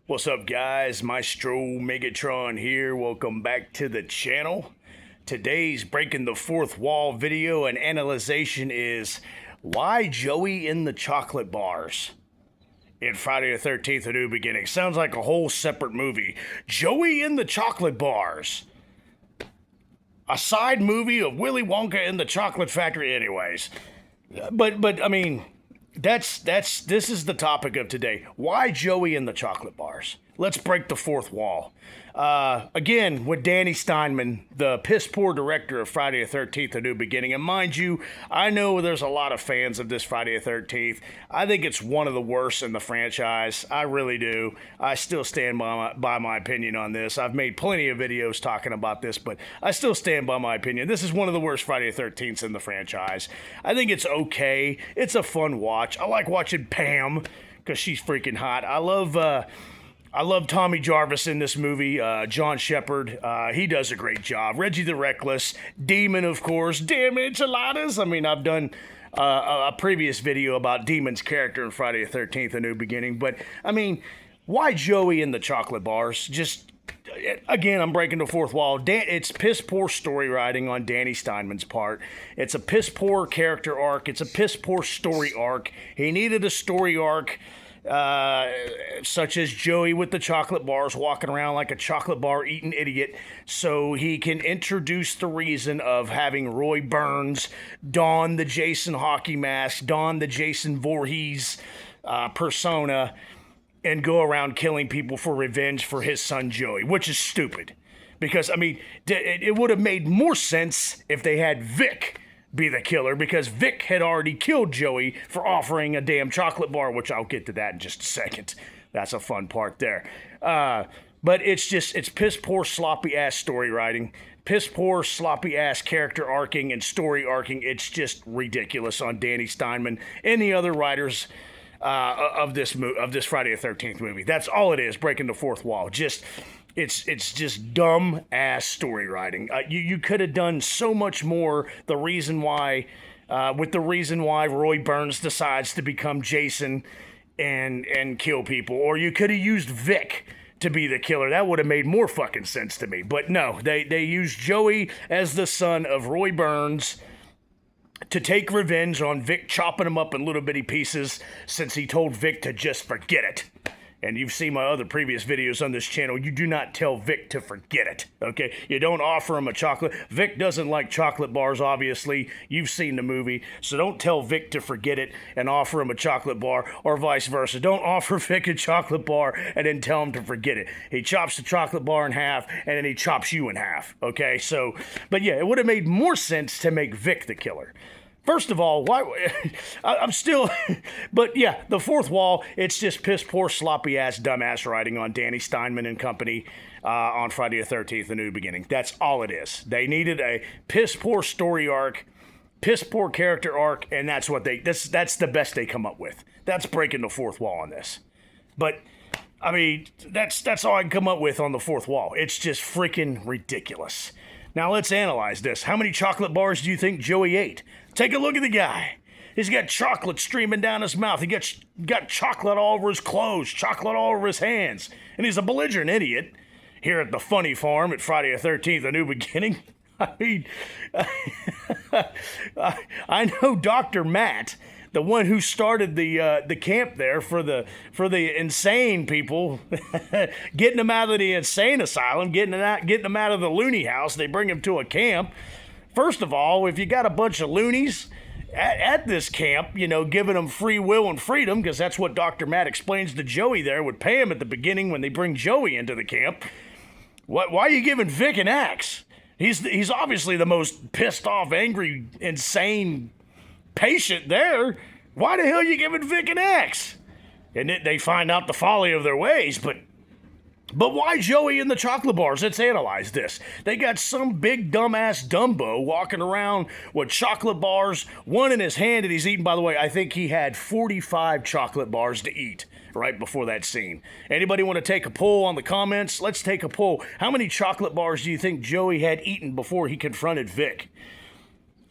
What's up, guys? Maestro Megatron here. Welcome back to the channel. Today's Breaking the Fourth Wall video and analyzation is why Joey in the chocolate bars in Friday the 13th, A New Beginning. Sounds like a whole separate movie. Joey in the chocolate bars. A side movie of Willy Wonka in the Chocolate Factory anyways. But I mean, this is the topic of today. Why Joey in the chocolate bars? Let's break the fourth wall. Again, with Danny Steinman, the piss poor director of Friday the 13th, A New Beginning. And mind you, I know there's a lot of fans of this Friday the 13th. I think it's one of the worst in the franchise. I really do. I still stand by my opinion on this. I've made plenty of videos talking about this, but I still stand by my opinion. This is one of the worst Friday the 13ths in the franchise. I think it's okay. It's a fun watch. I like watching Pam because she's freaking hot. I love Tommy Jarvis in this movie, John Shepard. He does a great job. Reggie the Reckless, Demon, of course. Damn enchiladas. I mean, I've done a previous video about Demon's character in Friday the 13th, A New Beginning. But, I mean, why Joey in the chocolate bars? Just, again, I'm breaking the fourth wall. It's piss poor story writing on Danny Steinman's part. It's a piss poor character arc. It's a piss poor story arc. He needed a story arc. Such as Joey with the chocolate bars walking around like a chocolate bar eating idiot, so he can introduce the reason of having Roy Burns don the Jason hockey mask, don the Jason Voorhees persona, and go around killing people for revenge for his son Joey, which is stupid. Because, I mean, it would have made more sense if they had Vic be the killer, because Vic had already killed Joey for offering a damn chocolate bar, which I'll get to that in just a second. That's a fun part there. But it's piss poor, sloppy ass story writing, piss poor, sloppy ass character arcing and story arcing. It's just ridiculous on Danny Steinman and the other writers of this Friday the 13th movie. That's all it is. Breaking the fourth wall. It's just dumb ass story writing. You could have done so much more. The reason why Roy Burns decides to become Jason and kill people, or you could have used Vic to be the killer. That would have made more fucking sense to me. But no, they used Joey as the son of Roy Burns to take revenge on Vic chopping him up in little bitty pieces, since he told Vic to just forget it. And you've seen my other previous videos on this channel. You do not tell Vic to forget it, okay? You don't offer him a chocolate. Vic doesn't like chocolate bars, obviously. You've seen the movie. So don't tell Vic to forget it and offer him a chocolate bar, or vice versa. Don't offer Vic a chocolate bar and then tell him to forget it. He chops the chocolate bar in half, and then he chops you in half, okay? So, but yeah, it would have made more sense to make Vic the killer. First of all, why? I'm still, but yeah, the fourth wall, it's just piss poor, sloppy ass, dumbass writing on Danny Steinman and company on Friday the 13th, A New Beginning. That's all it is. They needed a piss poor story arc, piss poor character arc, and that's the best they come up with. That's breaking the fourth wall on this. But I mean, that's all I can come up with on the fourth wall. It's just freaking ridiculous. Now let's analyze this. How many chocolate bars do you think Joey ate? Take a look at the guy. He's got chocolate streaming down his mouth. He got chocolate all over his clothes, chocolate all over his hands. And he's a belligerent idiot here at the Funny Farm at Friday the 13th, A New Beginning. I mean, I know Dr. Matt, the one who started the camp there for the insane people, getting them out of the insane asylum, getting them out of the loony house. They bring them to a camp. First of all, if you got a bunch of loonies at this camp, you know, giving them free will and freedom, because that's what Dr. Matt explains to Joey there with Pam at the beginning when they bring Joey into the camp. Why are you giving Vic an axe? He's obviously the most pissed off, angry, insane patient there. Why the hell are you giving Vic an axe? And they find out the folly of their ways, but why Joey in the chocolate bars? Let's analyze this. They got some big dumbass Dumbo walking around with chocolate bars, one in his hand that he's eating. By the way, I think he had 45 chocolate bars to eat right before that scene. Anybody want to take a poll on the comments? Let's take a poll. How many chocolate bars do you think Joey had eaten before he confronted Vic?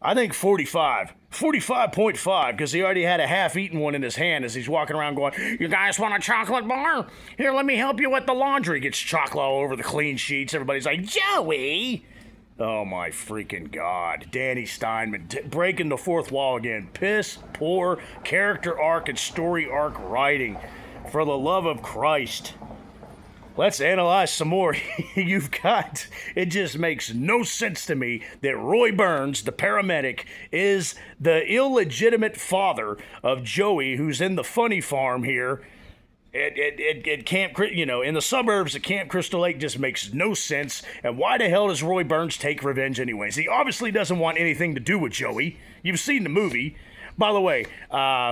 I think 45. 45.5, because he already had a half-eaten one in his hand as he's walking around going, "You guys want a chocolate bar? Here, let me help you with the laundry." Gets chocolate all over the clean sheets. Everybody's like, "Joey!" Oh my freaking God. Danny Steinman breaking the fourth wall again. Piss poor character arc and story arc writing. For the love of Christ. Let's analyze some more. It just makes no sense to me that Roy Burns, the paramedic, is the illegitimate father of Joey, who's in the funny farm here at Camp, in the suburbs of Camp Crystal Lake. Just makes no sense. And why the hell does Roy Burns take revenge anyways? He obviously doesn't want anything to do with Joey. You've seen the movie. By the way,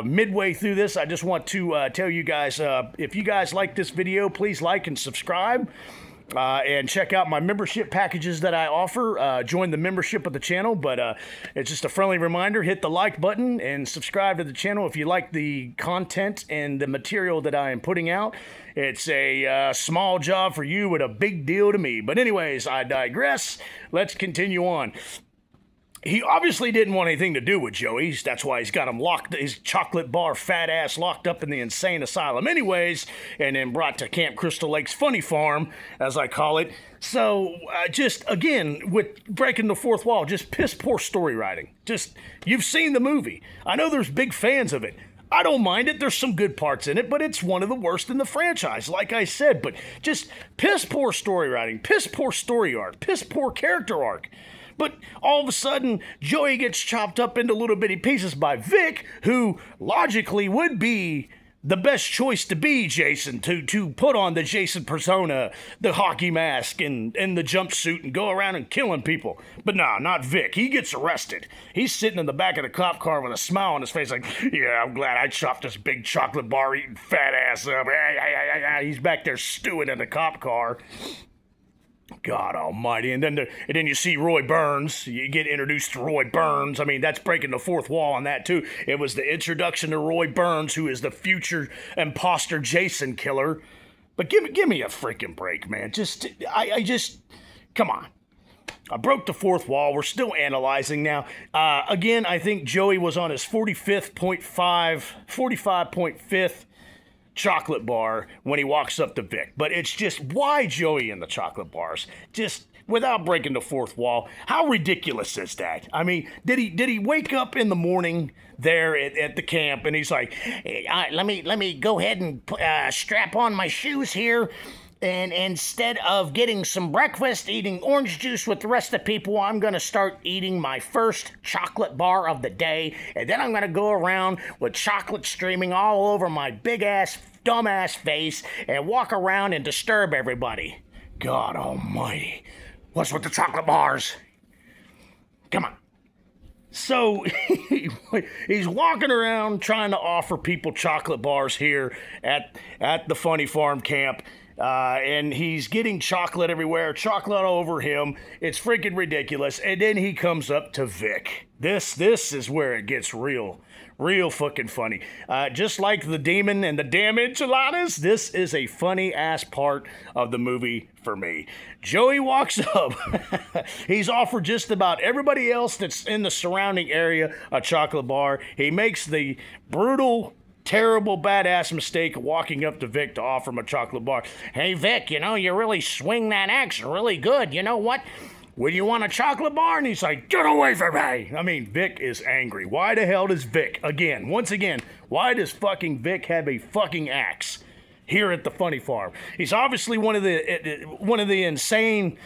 midway through this, I just want to tell you guys, if you guys like this video, please like and subscribe. And check out my membership packages that I offer. Join the membership of the channel. But it's just a friendly reminder, hit the like button and subscribe to the channel if you like the content and the material that I am putting out. It's a small job for you with a big deal to me. But anyways, I digress. Let's continue on. He obviously didn't want anything to do with Joey. That's why he's got him locked, his chocolate bar fat ass locked up in the insane asylum anyways, and then brought to Camp Crystal Lake's funny farm, as I call it. So, just, again, with breaking the fourth wall, just piss poor story writing. Just, you've seen the movie. I know there's big fans of it. I don't mind it. There's some good parts in it, but it's one of the worst in the franchise, like I said. But just piss poor story writing, piss poor story arc, piss poor character arc. But all of a sudden, Joey gets chopped up into little bitty pieces by Vic, who logically would be the best choice to be Jason, to put on the Jason persona, the hockey mask, and the jumpsuit, and go around and killing people. But no, not Vic. He gets arrested. He's sitting in the back of the cop car with a smile on his face like, "Yeah, I'm glad I chopped this big chocolate bar eating fat ass up." He's back there stewing in the cop car. God almighty. And then you see Roy Burns. You get introduced to Roy Burns. I mean, that's breaking the fourth wall on that, too. It was the introduction to Roy Burns, who is the future imposter Jason killer. But give me a freaking break, man. I just, come on. I broke the fourth wall. We're still analyzing now. Again, I think Joey was on his 45.5th chocolate bar when he walks up to Vic. But it's just, why Joey in the chocolate bars? Just without breaking the fourth wall. How ridiculous is that? I mean, did he wake up in the morning there at the camp and he's like, "Hey, let me go ahead and strap on my shoes here, and instead of getting some breakfast, eating orange juice with the rest of the people, I'm going to start eating my first chocolate bar of the day, and then I'm going to go around with chocolate streaming all over my big-ass, dumb-ass face and walk around and disturb everybody." God almighty. What's with the chocolate bars? Come on. So he's walking around trying to offer people chocolate bars here at the Funny Farm camp. And he's getting chocolate everywhere, chocolate all over him. It's freaking ridiculous. And then he comes up to Vic. This is where it gets real fucking funny. Just like the demon and the damn enchiladas, this is a funny ass part of the movie for me. Joey walks up. He's offered just about everybody else that's in the surrounding area a chocolate bar. He makes the brutal, terrible, badass mistake of walking up to Vic to offer him a chocolate bar. "Hey, Vic, you really swing that axe really good. You know what? Would you want a chocolate bar?" And he's like, "Get away from me." I mean, Vic is angry. Why the hell does Vic, once again, why does fucking Vic have a fucking axe here at the Funny Farm? He's obviously one of the insane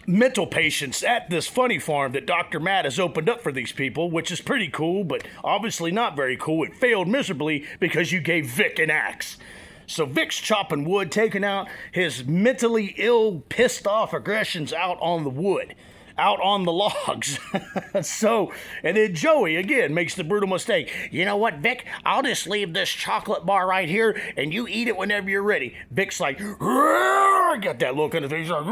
mental patients at this funny farm that Dr. Matt has opened up for these people, which is pretty cool, but obviously not very cool. It failed miserably because you gave Vic an axe. So Vic's chopping wood, taking out his mentally ill, pissed off aggressions out on the wood, out on the logs. And then Joey, again, makes the brutal mistake. "You know what, Vic? I'll just leave this chocolate bar right here, and you eat it whenever you're ready." Vic's like, got that look on his face, like,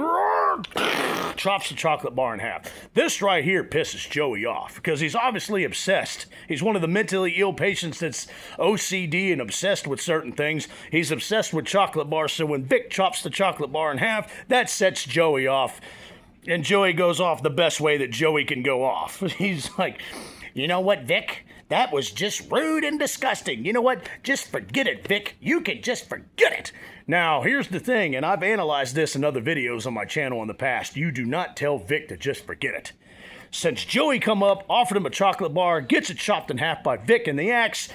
chops the chocolate bar in half. This right here pisses Joey off, because he's obviously obsessed. He's one of the mentally ill patients that's OCD and obsessed with certain things. He's obsessed with chocolate bars, so when Vic chops the chocolate bar in half, that sets Joey off. And Joey goes off the best way that Joey can go off. He's like, you know what, Vic? That was just rude and disgusting. You know what? Just forget it, Vic. You can just forget it. Now, here's the thing, and I've analyzed this in other videos on my channel in the past. You do not tell Vic to just forget it. Since Joey come up, offered him a chocolate bar, gets it chopped in half by Vic and the axe,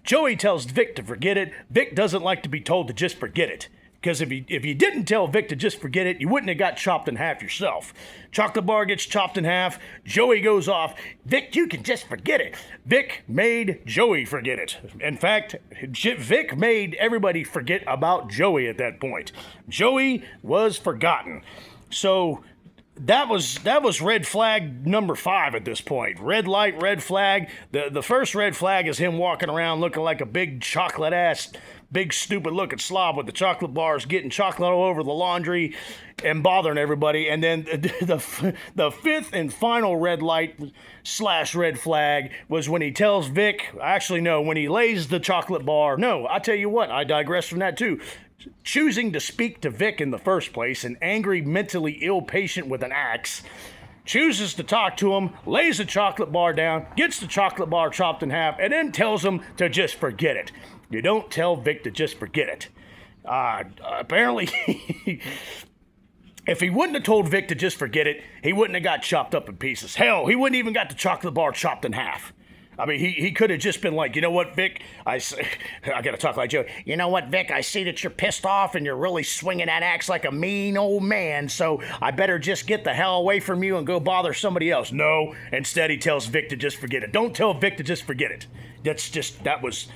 Joey tells Vic to forget it. Vic doesn't like to be told to just forget it. Because if you didn't tell Vic to just forget it, you wouldn't have got chopped in half yourself. Chocolate bar gets chopped in half. Joey goes off. Vic, you can just forget it. Vic made Joey forget it. In fact, Vic made everybody forget about Joey at that point. Joey was forgotten. So that was red flag number 5 at this point. Red light, red flag. The first red flag is him walking around looking like a big chocolate ass, big stupid looking slob with the chocolate bars, getting chocolate all over the laundry and bothering everybody. And then the fifth and final red light / red flag was when he tells Vic, actually no, when he lays the chocolate bar. No, I tell you what, I digress from that too. Choosing to speak to Vic in the first place, an angry, mentally ill patient with an axe, chooses to talk to him, lays the chocolate bar down, gets the chocolate bar chopped in half, and then tells him to just forget it. You don't tell Vic to just forget it. Apparently, if he wouldn't have told Vic to just forget it, he wouldn't have got chopped up in pieces. Hell, he wouldn't even got the chocolate bar chopped in half. I mean, he could have just been like, you know what, Vic? I got to talk like Joe. You know what, Vic? I see that you're pissed off and you're really swinging that axe like a mean old man, so I better just get the hell away from you and go bother somebody else. No. Instead, he tells Vic to just forget it. Don't tell Vic to just forget it. That was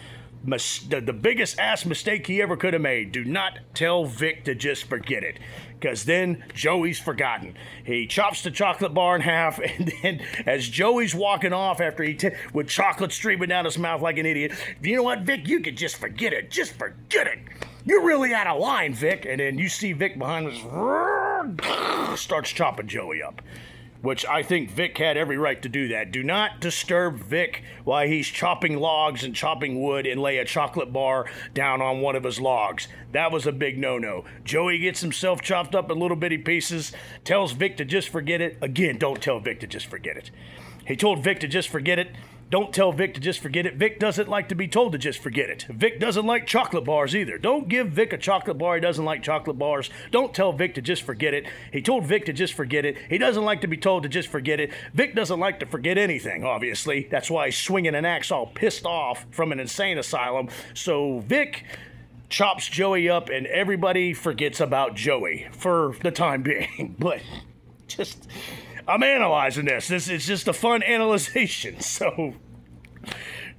the biggest ass mistake he ever could have made. Do not tell Vic to just forget it, because then Joey's forgotten. He chops the chocolate bar in half, and then as Joey's walking off after with chocolate streaming down his mouth like an idiot, you know what, Vic, you could just forget it. Just forget it. You're really out of line, Vic. And then you see Vic behind us, starts chopping Joey up. Which I think Vic had every right to do that. Do not disturb Vic while he's chopping logs and chopping wood and lay a chocolate bar down on one of his logs. That was a big no-no. Joey gets himself chopped up in little bitty pieces, tells Vic to just forget it. Again, don't tell Vic to just forget it. He told Vic to just forget it. Don't tell Vic to just forget it. Vic doesn't like to be told to just forget it. Vic doesn't like chocolate bars either. Don't give Vic a chocolate bar. He doesn't like chocolate bars. Don't tell Vic to just forget it. He told Vic to just forget it. He doesn't like to be told to just forget it. Vic doesn't like to forget anything, obviously. That's why he's swinging an axe all pissed off from an insane asylum. So Vic chops Joey up and everybody forgets about Joey for the time being. But just... I'm analyzing this. This is just a fun analyzation. So,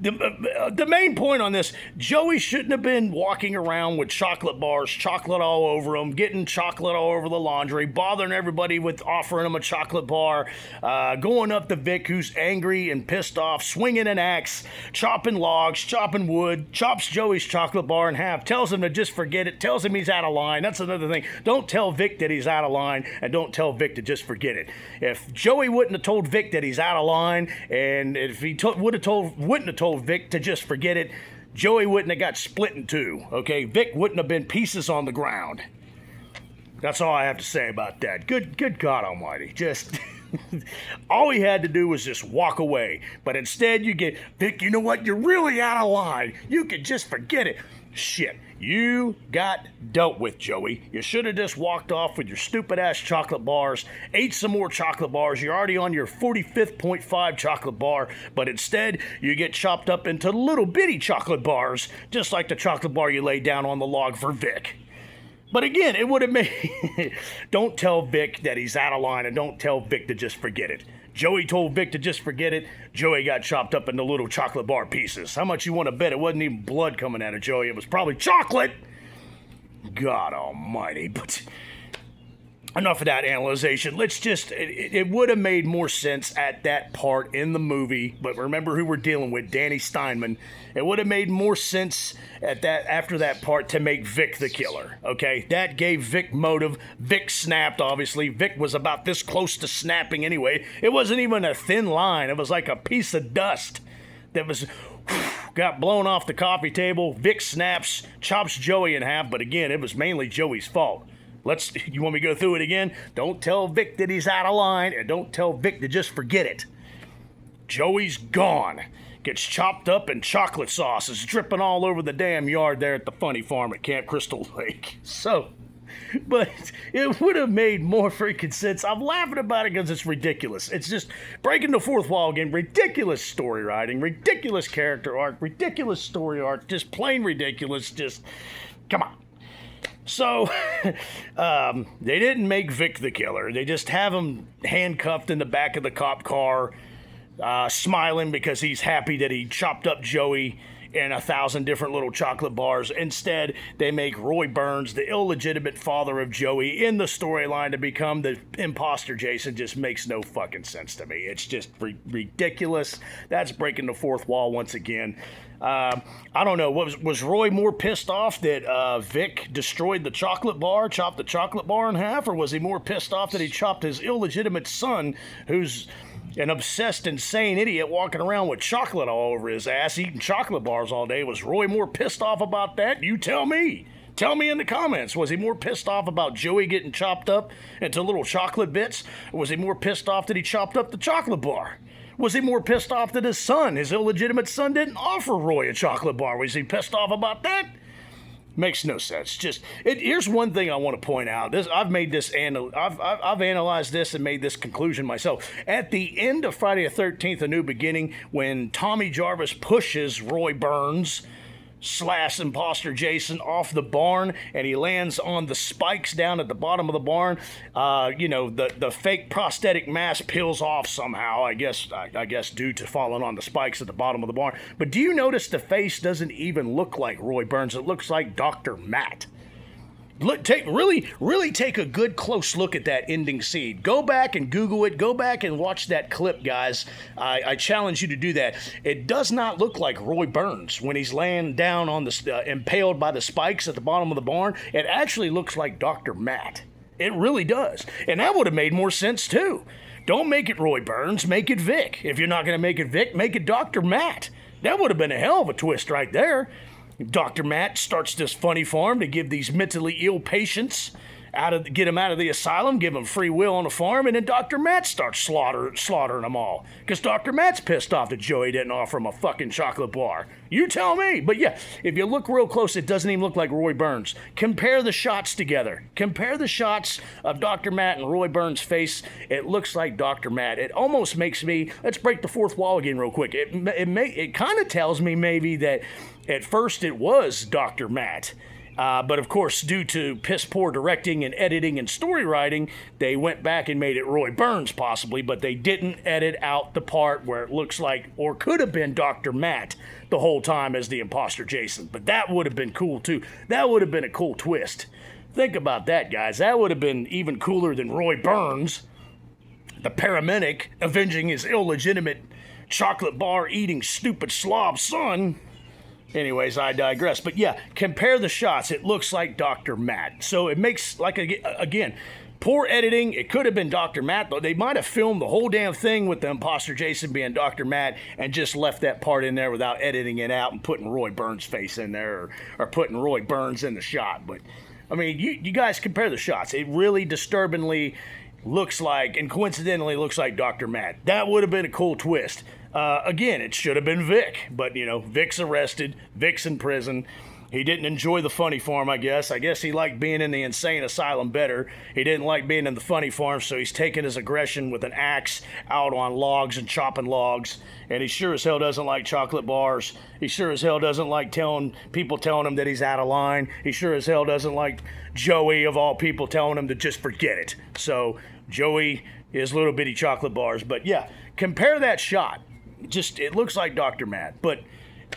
the main point on this, Joey shouldn't have been walking around with chocolate bars, chocolate all over him, getting chocolate all over the laundry, bothering everybody with offering him a chocolate bar, going up to Vic, who's angry and pissed off, swinging an axe, chopping logs, chopping wood, chops Joey's chocolate bar in half, tells him to just forget it, tells him he's out of line. That's another thing. Don't tell Vic that he's out of line, and don't tell Vic to just forget it. If Joey wouldn't have told Vic that he's out of line, and if he wouldn't have told Vic to just forget it, Joey wouldn't have got split in two, okay? Vic wouldn't have been pieces on the ground. That's all I have to say about that. Good God almighty. Just, all he had to do was just walk away. But instead you get, Vic, you know what? You're really out of line. You can just forget it. Shit, you got dealt with, Joey. You should have just walked off with your stupid-ass chocolate bars, ate some more chocolate bars. You're already on your 45th.5 chocolate bar, but instead, you get chopped up into little bitty chocolate bars, just like the chocolate bar you laid down on the log for Vic. But again, it would have made... Don't tell Vic that he's out of line, and don't tell Vic to just forget it. Joey told Vic to just forget it. Joey got chopped up into little chocolate bar pieces. How much you want to bet it wasn't even blood coming out of Joey? It was probably chocolate. God almighty. But enough of that analyzation. Let's just... It would have made more sense at that part in the movie. But remember who we're dealing with, Danny Steinman. It would have made more sense after that part to make Vic the killer, okay? That gave Vic motive. Vic snapped, obviously. Vic was about this close to snapping anyway. It wasn't even a thin line. It was like a piece of dust that got blown off the coffee table. Vic snaps, chops Joey in half, but again, it was mainly Joey's fault. You want me to go through it again? Don't tell Vic that he's out of line, and don't tell Vic to just forget it. Joey's gone. Gets chopped up and chocolate sauce is dripping all over the damn yard there at the funny farm at Camp Crystal Lake. So, but it would have made more freaking sense. I'm laughing about it because it's ridiculous. It's just breaking the fourth wall again. Ridiculous story writing, ridiculous character arc, ridiculous story arc, just plain ridiculous. Just, come on. So, they didn't make Vic the killer. They just have him handcuffed in the back of the cop car, smiling because he's happy that he chopped up Joey in 1,000 different little chocolate bars. Instead, they make Roy Burns, the illegitimate father of Joey, in the storyline to become the imposter Jason. Just makes no fucking sense to me. It's just ridiculous. That's breaking the fourth wall once again. I don't know. Was Roy more pissed off that Vic destroyed the chocolate bar, chopped the chocolate bar in half, or was he more pissed off that he chopped his illegitimate son, who's an obsessed, insane idiot walking around with chocolate all over his ass, eating chocolate bars all day? Was Roy more pissed off about that? You tell me. Tell me in the comments. Was he more pissed off about Joey getting chopped up into little chocolate bits? Or was he more pissed off that he chopped up the chocolate bar? Was he more pissed off that his son, his illegitimate son, didn't offer Roy a chocolate bar? Was he pissed off about that? Makes no sense. Here's one thing I want to point out. I've analyzed this and made this conclusion myself. At the end of Friday the 13th, A New Beginning, when Tommy Jarvis pushes Roy Burns / imposter Jason off the barn and he lands on the spikes down at the bottom of the barn, the fake prosthetic mask peels off somehow, I guess due to falling on the spikes at the bottom of the barn. But do you notice the face doesn't even look like Roy Burns? It looks like Dr. Matt. Really take a good close look at that ending scene. Go back and Google it. Go back and watch that clip, guys. I challenge you to do that. It does not look like Roy Burns when he's laying down on the impaled by the spikes at the bottom of the barn. It actually looks like Dr. Matt. It really does. And that would have made more sense too. Don't make it Roy Burns. Make it Vic. If you're not going to make it Vic, make it Dr. Matt. That would have been a hell of a twist right there. Dr. Matt starts this funny farm to give these mentally ill patients get them out of the asylum, give them free will on the farm, and then Dr. Matt starts slaughtering them all. Because Dr. Matt's pissed off that Joey didn't offer him a fucking chocolate bar. You tell me. But yeah, if you look real close, it doesn't even look like Roy Burns. Compare the shots together. Compare the shots of Dr. Matt and Roy Burns' face. It looks like Dr. Matt. It almost makes me, let's break the fourth wall again real quick. It kind of tells me maybe that at first it was Dr. Matt. But of course, due to piss poor directing and editing and story writing, they went back and made it Roy Burns possibly, but they didn't edit out the part where it looks like, or could have been Dr. Matt the whole time as the imposter Jason. But that would have been cool too. That would have been a cool twist. Think about that, guys. That would have been even cooler than Roy Burns, the paramedic, avenging his illegitimate chocolate bar eating stupid slob son. Anyways, I digress. But yeah, compare the shots. It looks like Dr. Matt. So it makes, like, again, poor editing. It could have been Dr. Matt, but they might have filmed the whole damn thing with the imposter Jason being Dr. Matt and just left that part in there without editing it out and putting Roy Burns' face in there or putting Roy Burns in the shot. But, I mean, you guys compare the shots. It really disturbingly looks like, and coincidentally looks like Dr. Matt. That would have been a cool twist. Again, it should have been Vic, but, Vic's arrested, Vic's in prison. He didn't enjoy the funny farm, I guess. I guess he liked being in the insane asylum better. He didn't like being in the funny farm, so he's taking his aggression with an axe out on logs and chopping logs. And he sure as hell doesn't like chocolate bars. He sure as hell doesn't like people telling him that he's out of line. He sure as hell doesn't like Joey, of all people, telling him to just forget it. So Joey is little bitty chocolate bars. But yeah, compare that shot. It looks like Dr. Matt. But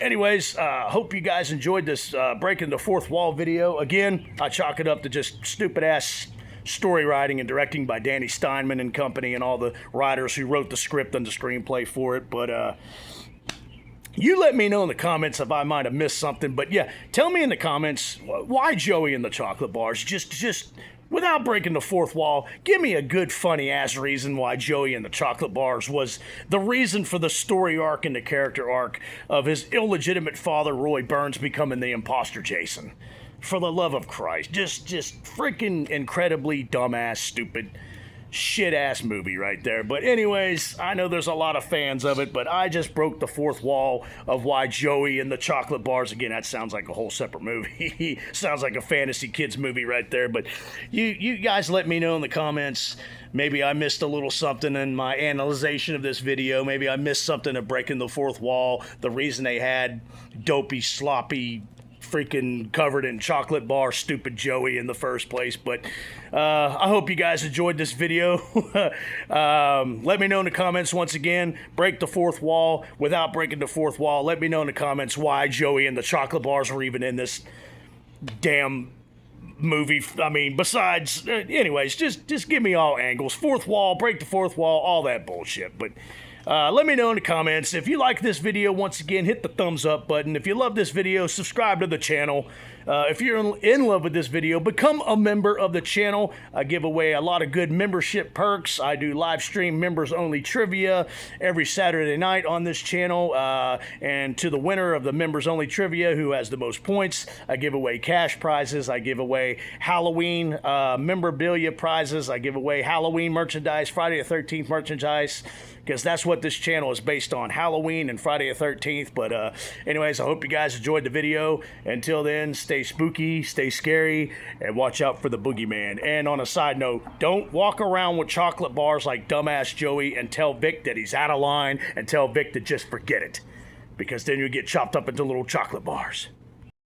anyways, hope you guys enjoyed this breaking the fourth wall video. Again, I chalk it up to just stupid ass story writing and directing by Danny Steinman and company and all the writers who wrote the script and the screenplay for it. But you let me know in the comments if I might have missed something. But yeah, tell me in the comments, why Joey and the chocolate bars? Just without breaking the fourth wall, give me a good funny-ass reason why Joey and the chocolate bars was the reason for the story arc and the character arc of his illegitimate father, Roy Burns, becoming the imposter Jason. For the love of Christ. Just freaking incredibly dumbass, stupid, shit-ass movie right there. But anyways, I know there's a lot of fans of it, but I just broke the fourth wall of why Joey and the chocolate bars. Again, that sounds like a whole separate movie. Sounds like a fantasy kids movie right there. But you guys let me know in the comments. Maybe I missed a little something in my analyzation of this video. Maybe I missed something of breaking the fourth wall. The reason they had dopey, sloppy, freaking covered in chocolate bar stupid Joey in the first place. But I hope you guys enjoyed this video. Let me know in the comments once again. Break the fourth wall. Without breaking the fourth wall, let me know in the comments why Joey and the chocolate bars were even in this damn movie. I mean, besides, anyways, just give me all angles. Fourth wall, break the fourth wall, all that bullshit. But let me know in the comments. If you like this video, once again, hit the thumbs up button. If you love this video, subscribe to the channel. If you're in love with this video, become a member of the channel. I give away a lot of good membership perks. I do live stream members only trivia every Saturday night on this channel. And to the winner of the members only trivia who has the most points, I give away cash prizes. I give away Halloween memorabilia prizes. I give away Halloween merchandise, Friday the 13th merchandise, because that's what this channel is based on, Halloween and Friday the 13th. But anyways, I hope you guys enjoyed the video. Until then, stay spooky, stay scary, and watch out for the boogeyman. And on a side note, don't walk around with chocolate bars like dumbass Joey and tell Vic that he's out of line, and tell Vic to just forget it, because then you'll get chopped up into little chocolate bars.